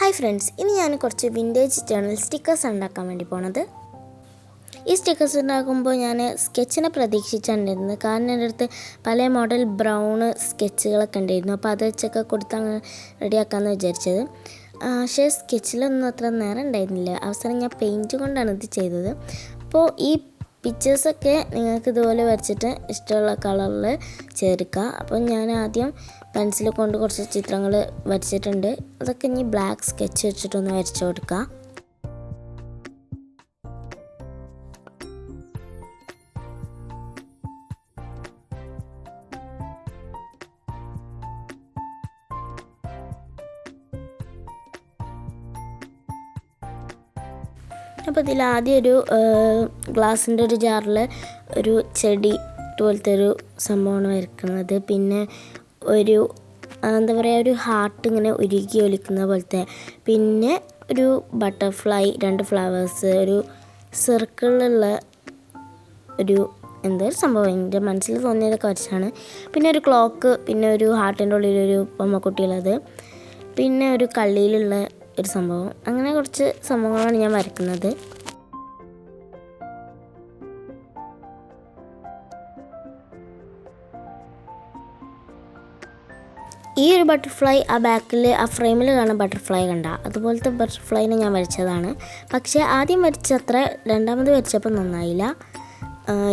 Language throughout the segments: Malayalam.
ഹായ് ഫ്രണ്ട്സ്, ഇനി ഞാൻ കുറച്ച് വിൻറ്റേജ് ജേർണൽ സ്റ്റിക്കേഴ്സ് ഉണ്ടാക്കാൻ വേണ്ടി പോണത്. ഈ സ്റ്റിക്കേഴ്സ് ഉണ്ടാക്കുമ്പോൾ ഞാൻ സ്കെച്ചിനെ പ്രതീക്ഷിച്ചിട്ടുണ്ടായിരുന്നു. കാരണം എൻ്റെ അടുത്ത് പല മോഡൽ ബ്രൗൺ സ്കെച്ചുകളൊക്കെ ഉണ്ടായിരുന്നു. അപ്പോൾ അത് വെച്ചൊക്കെ കൊടുത്ത് റെഡിയാക്കാമെന്ന് വിചാരിച്ചത്. പക്ഷേ സ്കെച്ചിലൊന്നും അത്ര നേരം ഉണ്ടായിരുന്നില്ല. അവസാനം ഞാൻ പെയിൻറ്റ് കൊണ്ടാണ് ഇത് ചെയ്തത്. അപ്പോൾ ഈ പിക്ചേഴ്സൊക്കെ നിങ്ങൾക്ക് ഇതുപോലെ വരച്ചിട്ട് ഇഷ്ടമുള്ള കളറിൽ ചേർക്കുക. അപ്പോൾ ഞാൻ ആദ്യം പെൻസിൽ കൊണ്ട് കുറച്ച് ചിത്രങ്ങൾ വരച്ചിട്ടുണ്ട്. അതൊക്കെ ഇനി ബ്ലാക്ക് സ്കെച്ച് വെച്ചിട്ടൊന്ന് വരച്ചു കൊടുക്കുക. അപ്പോൾ ഇതിൽ ആദ്യം ഒരു ഗ്ലാസിൻ്റെ ഒരു ജാറിൽ ഒരു ചെടി പോലത്തെ ഒരു സംഭവമാണ് വരയ്ക്കുന്നത്. പിന്നെ ഒരു എന്താ പറയുക, ഒരു ഹാർട്ട് ഇങ്ങനെ ഉരുകി ഒലിക്കുന്ന പോലത്തെ, പിന്നെ ഒരു ബട്ടർഫ്ലൈ, 2 ഫ്ലവേഴ്സ്, ഒരു സർക്കിളിലുള്ള ഒരു എന്തൊരു സംഭവം എൻ്റെ മനസ്സിൽ തോന്നിയതൊക്കെ വരച്ചാണ്. പിന്നെ ഒരു ക്ലോക്ക്, പിന്നെ ഒരു ഹാർട്ടിൻ്റെ ഉള്ളിലൊരു പൊമ്മക്കുട്ടിയുള്ളത്, പിന്നെ ഒരു കള്ളിയിലുള്ള ഒരു സംഭവം. അങ്ങനെ കുറച്ച് സംഭവങ്ങളാണ് ഞാൻ വരയ്ക്കുന്നത്. ഈ ഒരു ബട്ടർഫ്ലൈ ആ ബാക്കിൽ ആ ഫ്രെയിമിൽ കാണുന്ന ബട്ടർഫ്ലൈ കണ്ട അതുപോലത്തെ ബട്ടർഫ്ലൈനെ ഞാൻ വരച്ചതാണ്. പക്ഷേ ആദ്യം വരച്ചത്ര രണ്ടാമത് വരച്ചപ്പോൾ നന്നായില്ല.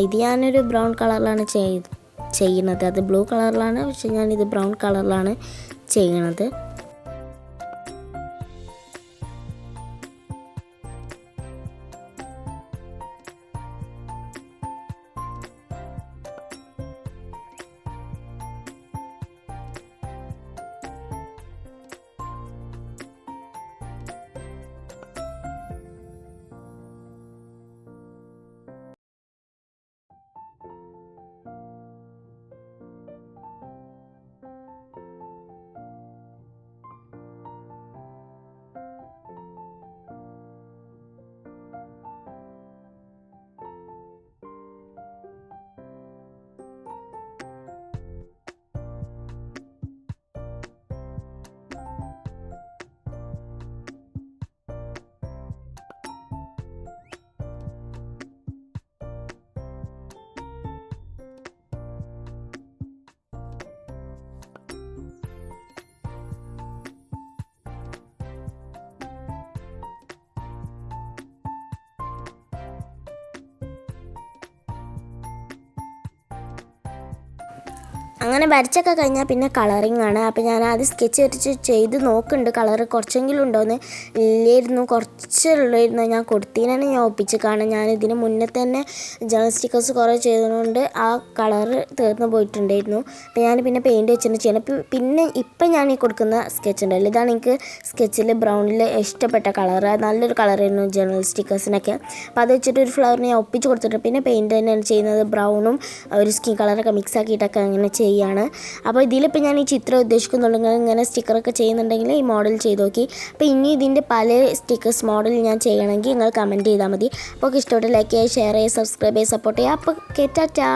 ഇത് ഞാനൊരു ബ്രൗൺ കളറിലാണ് ചെയ്യുന്നത്. അത് ബ്ലൂ കളറിലാണ്, പക്ഷേ ഞാനിത് ബ്രൗൺ കളറിലാണ് ചെയ്യുന്നത്. അങ്ങനെ വരച്ചൊക്കെ കഴിഞ്ഞാൽ പിന്നെ കളറിങ് ആണ്. അപ്പോൾ ഞാൻ ആദ്യം സ്കെച്ച് വരച്ച് ചെയ്ത് നോക്കുന്നുണ്ട് കളറ് കുറച്ചെങ്കിലും ഉണ്ടോയെന്ന്. ഇല്ലായിരുന്നു, കുറച്ചുള്ളായിരുന്നു. ഞാൻ കൊടുത്തതിനാണ് ഞാൻ ഒപ്പിച്ച്. കാരണം ഞാൻ ഇതിന് മുന്നേ തന്നെ ജേർണൽ സ്റ്റിക്കേഴ്സ് കുറേ ചെയ്തതുകൊണ്ട് ആ കളറ് തീർന്നു പോയിട്ടുണ്ടായിരുന്നു. അപ്പോൾ ഞാൻ പിന്നെ പെയിൻറ്റ് വെച്ചിട്ട് ചെയ്യണം. പിന്നെ ഇപ്പം ഞാൻ ഈ കൊടുക്കുന്ന സ്കെച്ച് ഉണ്ടല്ലോ, ഇതാണ് എനിക്ക് സ്കെച്ചിൽ ബ്രൗണിൽ ഇഷ്ടപ്പെട്ട കളറ്. നല്ലൊരു കളറായിരുന്നു ജേർണൽ സ്റ്റിക്കേഴ്സിനൊക്കെ. അപ്പോൾ അത് വെച്ചിട്ട് ഒരു ഫ്ലവറിന് ഞാൻ ഒപ്പിച്ച് കൊടുത്തിട്ട് പിന്നെ പെയിൻറ്റ് തന്നെയാണ് ചെയ്യുന്നത്. ബ്രൗണും ഒരു സ്കിൻ കളറൊക്കെ മിക്സ് ആക്കിയിട്ടൊക്കെ അങ്ങനെ ചെയ്യാണ്. അപ്പോൾ ഇതിലിപ്പോൾ ഞാൻ ഈ ചിത്രം ഉദ്ദേശിക്കുന്നുണ്ടെങ്കിൽ ഇങ്ങനെ സ്റ്റിക്കറൊക്കെ ചെയ്യുന്നുണ്ടെങ്കിൽ ഈ മോഡൽ ചെയ്ത് നോക്കി. അപ്പോൾ ഇനി ഇതിൻ്റെ പല സ്റ്റിക്കേഴ്സ് മോഡൽ ഞാൻ ചെയ്യണമെങ്കിൽ നിങ്ങൾ കമൻറ്റ് ചെയ്താൽ മതി. അപ്പോൾ ഇഷ്ടപ്പെട്ട് ലൈക്ക് ചെയ്യുക, ഷെയർ ചെയ്യുക, സബ്സ്ക്രൈബ് ചെയ്യുക, സപ്പോർട്ട് ചെയ്യുക. അപ്പോൾ ടാറ്റാ.